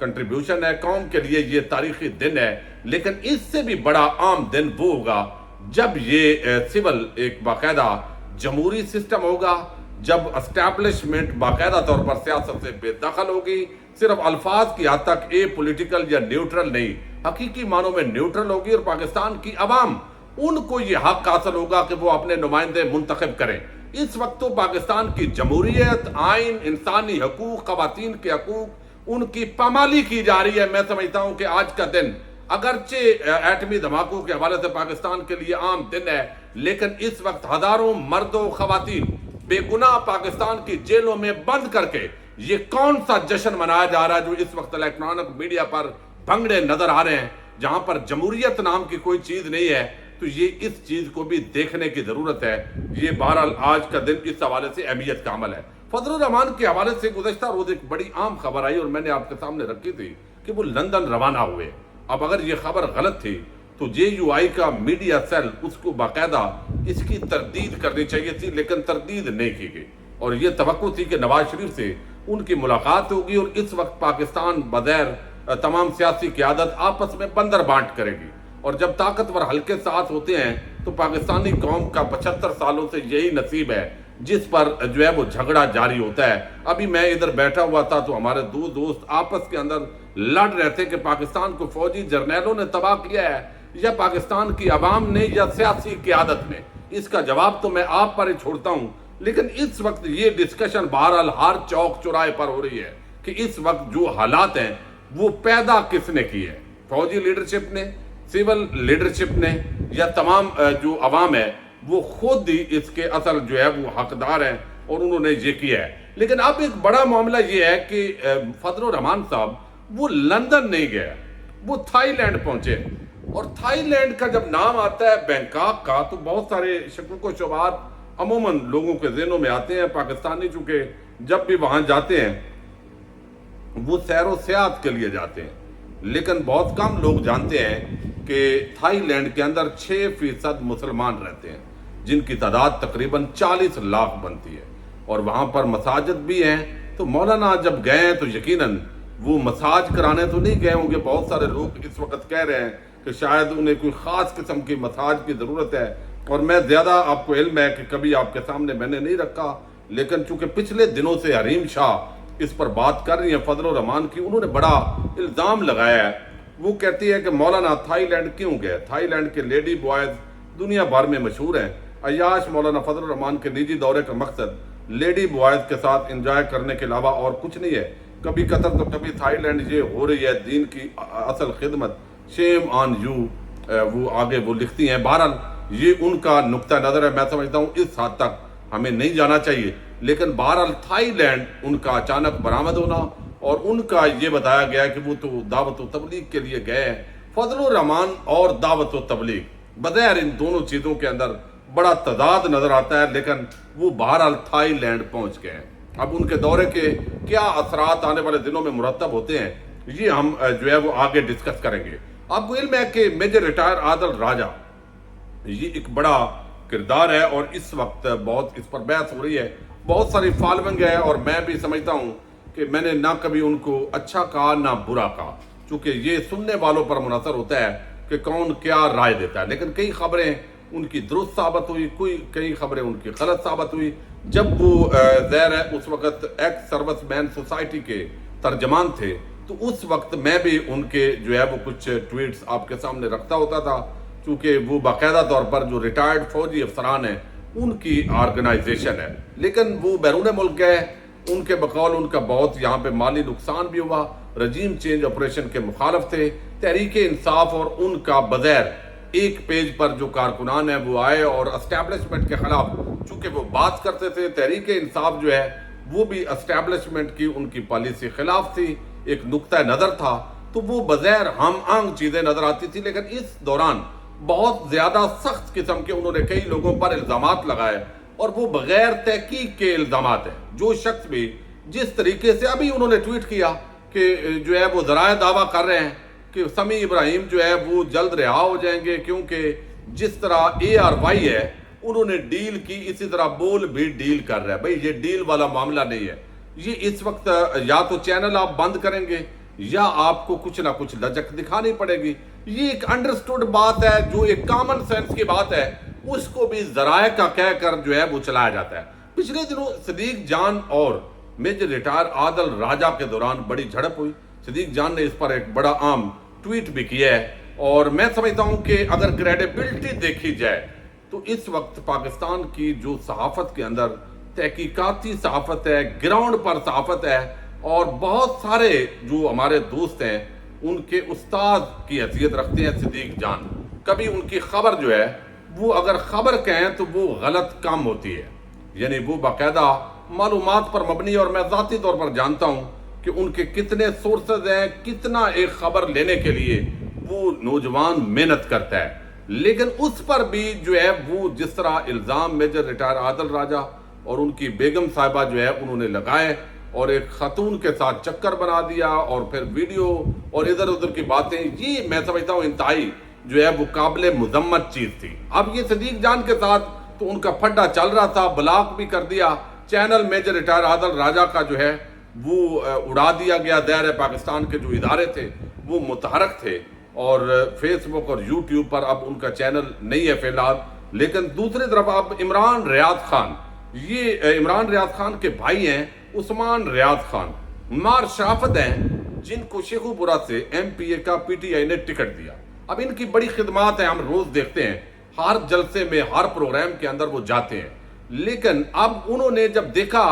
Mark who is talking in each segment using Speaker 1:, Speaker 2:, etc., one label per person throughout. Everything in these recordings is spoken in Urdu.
Speaker 1: کنٹریبیوشن ہے قوم کے لیے، یہ تاریخی دن ہے، لیکن اس سے بھی بڑا عام دن وہ ہوگا جب یہ سول ایک باقاعدہ جمہوری سسٹم ہوگا، جب اسٹیبلشمنٹ باقاعدہ طور پر سیاست سے بے دخل ہوگی، صرف الفاظ کی حد تک اے پولیٹیکل یا نیوٹرل نہیں، حقیقی معنوں میں نیوٹرل ہوگی، اور پاکستان کی عوام ان کو یہ حق حاصل ہوگا کہ وہ اپنے نمائندے منتخب کریں۔ اس وقت تو پاکستان کی جمہوریت، آئین، انسانی حقوق، خواتین کے حقوق، ان کی پامالی کی جا رہی ہے۔ میں سمجھتا ہوں کہ آج کا دن اگرچہ ایٹمی دھماکوں کے حوالے سے پاکستان کے لیے عام دن ہے، لیکن اس وقت ہزاروں مرد و خواتین بے گناہ پاکستان کی جیلوں میں بند کر کے یہ کون سا جشن منایا جا رہا ہے جو اس وقت الیکٹرانک میڈیا پر بھنگڑے نظر آ رہے ہیں، جہاں پر جمہوریت نام کی کوئی چیز نہیں ہے، تو یہ اس چیز کو بھی دیکھنے کی ضرورت ہے۔ یہ بہرحال آج کا دن اس حوالے سے اہمیت کا عمل ہے۔ فضل الرحمان کے حوالے سے گزشتہ روز ایک بڑی عام خبر آئی اور میں نے آپ کے سامنے رکھی تھی کہ وہ لندن روانہ ہوئے۔ اب اگر یہ خبر غلط تھی تو JUI کا میڈیا سیل اس کو باقاعدہ اس کی تردید کرنی چاہیے تھی، لیکن تردید نہیں کی گئی، اور یہ توقع تھی کہ نواز شریف سے ان کی ملاقات ہوگی، اور اس وقت پاکستان بغیر تمام سیاسی قیادت آپس میں بندر بانٹ کرے گی، اور جب طاقتور حلقے ساتھ ہوتے ہیں تو پاکستانی قوم کا 75 سالوں سے یہی نصیب ہے جس پر جو ہے وہ جھگڑا جاری ہوتا ہے۔ ابھی میں ادھر بیٹھا ہوا تھا تو ہمارے دو دوست آپس کے اندر لڑ رہے تھے کہ پاکستان کو فوجی جرنیلوں نے تباہ کیا ہے یا پاکستان کی عوام نے یا سیاسی قیادت نے۔ اس کا جواب تو میں آپ پر ہی چھوڑتا ہوں، لیکن اس وقت یہ ڈسکشن بہرحال ہر چوک چوراہے پر ہو رہی ہے کہ اس وقت جو حالات ہیں وہ پیدا کس نے کی ہے، فوجی لیڈرشپ نے، سول لیڈرشپ نے، یا تمام جو عوام ہے وہ خود ہی اس کے اصل جو ہے وہ حقدار ہیں اور انہوں نے یہ کیا ہے۔ لیکن اب ایک بڑا معاملہ یہ ہے کہ فضل الرحمان صاحب وہ لندن نہیں گئے، وہ تھائی لینڈ پہنچے، اور تھائی لینڈ کا جب نام آتا ہے بینکاک کا تو بہت سارے شکوک و شبہات عموماً لوگوں کے ذہنوں میں آتے ہیں۔ پاکستانی چونکہ جب بھی وہاں جاتے ہیں وہ سیر و سیاحت کے لیے جاتے ہیں، لیکن بہت کم لوگ جانتے ہیں کہ تھائی لینڈ کے اندر 6% مسلمان رہتے ہیں، جن کی تعداد تقریباً 40 لاکھ بنتی ہے، اور وہاں پر مساجد بھی ہیں۔ تو مولانا جب گئے ہیں تو یقیناً وہ مساج کرانے تو نہیں گئے ہوں گے۔ بہت سارے لوگ اس وقت کہہ رہے ہیں کہ شاید انہیں کوئی خاص قسم کی مساج کی ضرورت ہے، اور میں زیادہ آپ کو علم ہے کہ کبھی آپ کے سامنے میں نے نہیں رکھا، لیکن چونکہ پچھلے دنوں سے حریم شاہ اس پر بات کر رہی ہیں فضل الرحمان کی، انہوں نے بڑا الزام لگایا ہے۔ وہ کہتی ہے کہ مولانا تھائی لینڈ کیوں گئے؟ تھائی لینڈ کے لیڈی بوائز دنیا بھر میں مشہور ہیں۔ عیاش مولانا فضل الرحمان کے نجی دورے کا مقصد لیڈی بوائز کے ساتھ انجوائے کرنے کے علاوہ اور کچھ نہیں ہے۔ کبھی قطر تو کبھی تھائی لینڈ، یہ ہو رہی ہے دین کی اصل خدمت، شیم آن یو، وہ آگے وہ لکھتی ہیں۔ بہرحال یہ ان کا نقطہ نظر ہے، میں سمجھتا ہوں اس حد تک ہمیں نہیں جانا چاہیے، لیکن بہرحال تھائی لینڈ ان کا اچانک برآمد ہونا، اور ان کا یہ بتایا گیا کہ وہ تو دعوت و تبلیغ کے لیے گئے ہیں۔ فضل الرحمان اور دعوت و تبلیغ بظاہر ان دونوں چیزوں کے اندر بڑا تضاد نظر آتا ہے، لیکن وہ بہرحال تھائی لینڈ پہنچ گئے ہیں۔ اب ان کے دورے کے کیا اثرات آنے والے دنوں میں مرتب ہوتے ہیں یہ ہم جو ہے وہ آگے ڈسکس کریں گے۔ آپ کو علم ہے کہ میجر ریٹائر عادل راجہ یہ ایک بڑا کردار ہے، اور اس وقت بہت اس پر بحث ہو رہی ہے، بہت ساری فالوئنگ ہے، اور میں بھی سمجھتا ہوں کہ میں نے نہ کبھی ان کو اچھا کہا نہ برا کہا، چونکہ یہ سننے والوں پر منحصر ہوتا ہے کہ کون کیا رائے دیتا ہے۔ لیکن کئی خبریں ان کی درست ثابت ہوئی، کئی خبریں ان کی غلط ثابت ہوئی۔ جب وہ ظاہر ہے اس وقت ایکس سروس مین سوسائٹی کے ترجمان تھے، تو اس وقت میں بھی ان کے جو ہے وہ کچھ ٹویٹس آپ کے سامنے رکھتا ہوتا تھا، چونکہ وہ باقاعدہ طور پر جو ریٹائرڈ فوجی افسران ہیں ان کی آرگنائزیشن ہے، لیکن وہ بیرون ملک گئے۔ ان کے بقول ان کا بہت یہاں پہ مالی نقصان بھی ہوا، رجیم چینج آپریشن کے مخالف تھے، تحریک انصاف اور ان کا بغیر ایک پیج پر جو کارکنان ہیں وہ آئے اور اسٹیبلشمنٹ کے خلاف چونکہ وہ بات کرتے تھے۔ تحریک انصاف جو ہے وہ بھی اسٹیبلشمنٹ کی ان کی پالیسی خلاف تھی، ایک نقطہ نظر تھا، تو وہ بظاہر ہم آہنگ چیزیں نظر آتی تھی، لیکن اس دوران بہت زیادہ سخت قسم کے انہوں نے کئی لوگوں پر الزامات لگائے، اور وہ بغیر تحقیق کے الزامات ہیں۔ جو شخص بھی جس طریقے سے ابھی انہوں نے ٹویٹ کیا کہ جو ہے وہ ذرائع دعویٰ کر رہے ہیں کہ سمیع ابراہیم جو ہے وہ جلد رہا ہو جائیں گے، کیونکہ جس طرح ARY ہے انہوں نے ڈیل کی، اسی طرح بول بھی ڈیل کر رہا ہے۔ بھئی یہ ڈیل والا معاملہ نہیں ہے، یہ اس وقت یا تو چینل آپ بند کریں گے یا آپ کو کچھ نہ کچھ لچک دکھانی پڑے گی. یہ ایک انڈرسٹوڈ بات ہے, جو ایک کامن سینس کی بات ہے, اس کو بھی ذرائع کا کہہ کر جو ہے وہ چلایا جاتا ہے. پچھلے دنوں صدیق جان اور میجر ریٹائر عادل راجہ کے دوران بڑی جھڑپ ہوئی. صدیق جان نے اس پر ایک بڑا عام ٹویٹ بھی کیا ہے, اور میں سمجھتا ہوں کہ اگر کریڈیبلٹی دیکھی جائے تو اس وقت پاکستان کی جو صحافت کے اندر تحقیقاتی صحافت ہے, گراؤنڈ پر صحافت ہے, اور بہت سارے جو ہمارے دوست ہیں ان کے استاد کی حیثیت رکھتے ہیں صدیق جان. کبھی ان کی خبر جو ہے وہ اگر خبر کہیں تو وہ غلط کام ہوتی ہے, یعنی وہ باقاعدہ معلومات پر مبنی, اور میں ذاتی طور پر جانتا ہوں کہ ان کے کتنے سورسز ہیں, کتنا ایک خبر لینے کے لیے وہ نوجوان محنت کرتا ہے. لیکن اس پر بھی جو ہے وہ جس طرح الزام میجر ریٹائر عادل راجہ اور ان کی بیگم صاحبہ جو ہے انہوں نے لگائے, اور ایک خاتون کے ساتھ چکر بنا دیا, اور پھر ویڈیو اور ادھر ادھر کی باتیں, یہ میں سمجھتا ہوں انتہائی جو ہے وہ قابل مذمت چیز تھی. اب یہ صدیق جان کے ساتھ تو ان کا پھڈا چل رہا تھا, بلاک بھی کر دیا, چینل میجر ریٹائر عادل راجہ کا جو ہے وہ اڑا دیا گیا. دائرہ پاکستان کے جو ادارے تھے وہ متحرک تھے, اور فیس بک اور یوٹیوب پر اب ان کا چینل نہیں ہے فی الحال. لیکن دوسری طرف اب عمران ریاض خان, یہ عمران ریاض خان کے بھائی ہیں عثمان ریاض خان, مار شرافت ہیں, جن کو شیخوپورہ سے ایم پی اے کا پی ٹی آئی نے ٹکٹ دیا. اب ان کی بڑی خدمات ہیں, ہم روز دیکھتے ہیں, ہر جلسے میں ہر پروگرام کے اندر وہ جاتے ہیں. لیکن اب انہوں نے جب دیکھا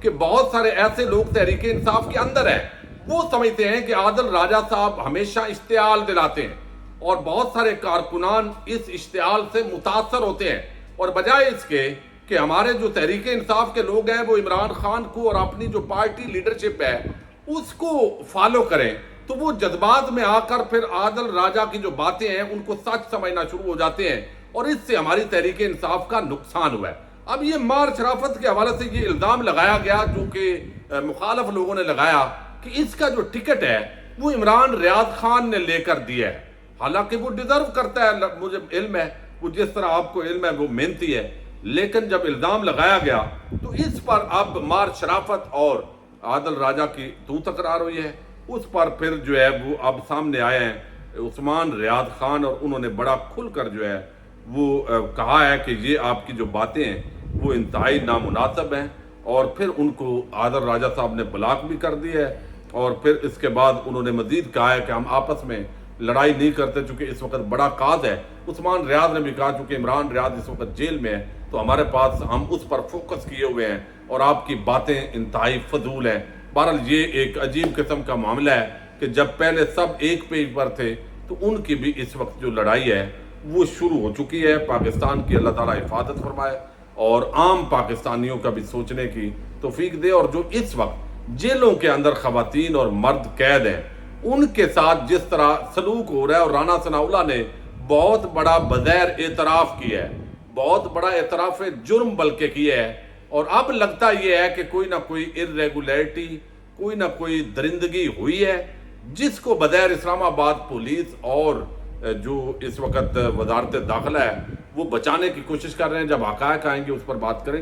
Speaker 1: کہ بہت سارے ایسے لوگ تحریک انصاف کے اندر ہیں, وہ سمجھتے ہیں کہ عادل راجہ صاحب ہمیشہ اشتعال دلاتے ہیں, اور بہت سارے کارکنان اس اشتعال سے متاثر ہوتے ہیں, اور بجائے اس کے کہ ہمارے جو تحریک انصاف کے لوگ ہیں وہ عمران خان کو اور اپنی جو پارٹی لیڈرشپ ہے اس کو فالو کریں, تو وہ جذبات میں آ کر پھر عادل راجہ کی جو باتیں ہیں ان کو سچ سمجھنا شروع ہو جاتے ہیں, اور اس سے ہماری تحریک انصاف کا نقصان ہوا ہے. اب یہ مار شرافت کے حوالے سے یہ الزام لگایا گیا, جو کہ مخالف لوگوں نے لگایا, کہ اس کا جو ٹکٹ ہے وہ عمران ریاض خان نے لے کر دیا ہے. حالانکہ وہ ڈیزرو کرتا ہے, مجھے علم ہے, وہ جس طرح آپ کو علم ہے وہ محنتی ہے. لیکن جب الزام لگایا گیا تو اس پر اب مار شرافت اور عادل راجہ کی تو تکرار ہوئی ہے. اس پر پھر جو ہے وہ اب سامنے آئے ہیں عثمان ریاض خان, اور انہوں نے بڑا کھل کر جو ہے وہ کہا ہے کہ یہ آپ کی جو باتیں ہیں وہ انتہائی نامناسب ہیں, اور پھر ان کو عادل راجہ صاحب نے بلاک بھی کر دی ہے. اور پھر اس کے بعد انہوں نے مزید کہا ہے کہ ہم آپس میں لڑائی نہیں کرتے, چونکہ اس وقت بڑا کاز ہے. عثمان ریاض نے بھی کہا چونکہ عمران ریاض اس وقت جیل میں ہے تو ہمارے پاس ہم اس پر فوکس کیے ہوئے ہیں, اور آپ کی باتیں انتہائی فضول ہیں. بہرحال یہ ایک عجیب قسم کا معاملہ ہے کہ جب پہلے سب ایک پیج پر تھے تو ان کی بھی اس وقت جو لڑائی ہے وہ شروع ہو چکی ہے. پاکستان کی اللہ تعالیٰ حفاظت فرمائے, اور عام پاکستانیوں کا بھی سوچنے کی توفیق دے. اور جو اس وقت جیلوں کے اندر خواتین اور مرد قید ہیں ان کے ساتھ جس طرح سلوک ہو رہا ہے, اور رانا ثناءاللہ نے بہت بڑا بظاہر اعتراف کیا ہے, بہت بڑا اعتراف جرم بلکہ کیا ہے, اور اب لگتا یہ ہے کہ کوئی نہ کوئی irregularity, کوئی نہ کوئی درندگی ہوئی ہے, جس کو بظاہر اسلام آباد پولیس اور جو اس وقت وزارت داخلہ ہے وہ بچانے کی کوشش کر رہے ہیں. جب حقائق آئیں گے اس پر بات کریں گے.